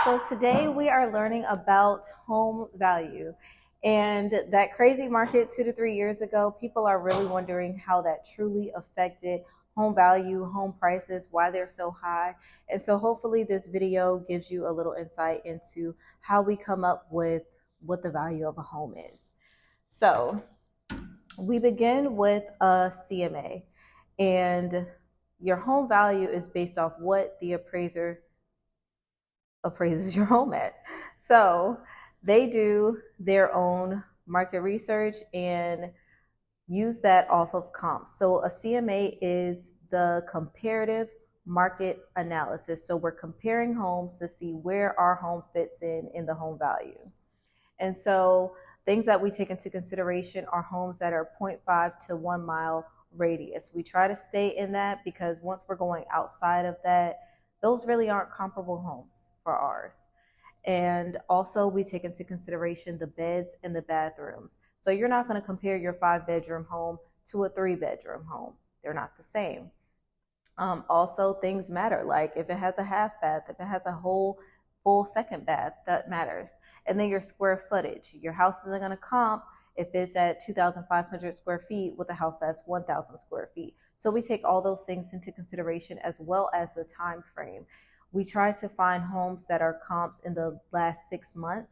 So today we are learning about home value. And that crazy market 2 to 3 years ago, people are really wondering how that truly affected home value, home prices, why they're so high. And so hopefully this video gives you a little insight into how we come up with what the value of a home is. So we begin with a CMA, and your home value is based off what the appraiser appraises your home at. So they do their own market research and use that off of comps. So a CMA is the comparative market analysis. So we're comparing homes to see where our home fits in the home value. And so things that we take into consideration are homes that are 0.5 to 1 mile radius. We try to stay in that because once we're going outside of that, those really aren't comparable homes for ours. And also we take into consideration the beds and the bathrooms. So you're not going to compare your 5-bedroom home to a 3-bedroom home. They're not the same. Also, things matter, like if it has a half bath, if it has a whole full second bath, that matters. And then your square footage. Your house isn't going to comp if it's at 2,500 square feet with a house that's 1,000 square feet. So we take all those things into consideration as well as the time frame. We try to find homes that are comps in the last 6 months,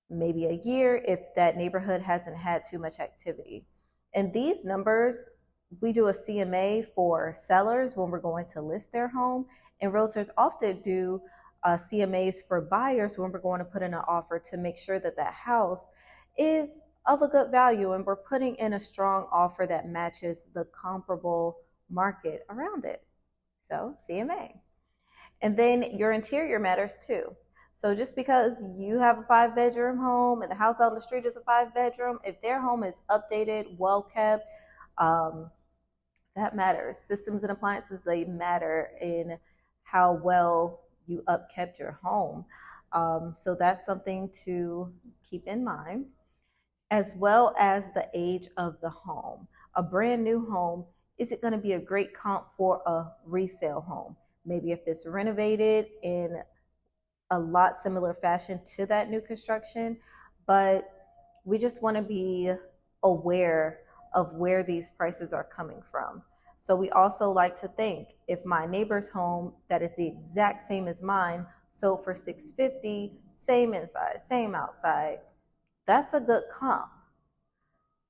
maybe a year if that neighborhood hasn't had too much activity. And these numbers, we do a CMA for sellers when we're going to list their home, and realtors often do CMAs for buyers when we're going to put in an offer to make sure that that house is of a good value and we're putting in a strong offer that matches the comparable market around it. So CMA. And then your interior matters too. So just because you have a 5-bedroom home and the house on the street is a 5-bedroom, if their home is updated, well kept, that matters. Systems and appliances, they matter in how well you upkept your home. So that's something to keep in mind, as well as the age of the home. A brand new home, is it going to be a great comp for a resale home? Maybe if it's renovated in a lot similar fashion to that new construction, but we just want to be aware of where these prices are coming from. So we also like to think, if my neighbor's home that is the exact same as mine sold for $650, same inside, same outside, that's a good comp.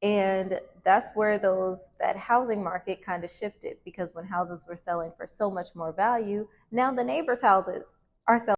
And that's where that housing market kind of shifted, because when houses were selling for so much more value, now the neighbors' houses are selling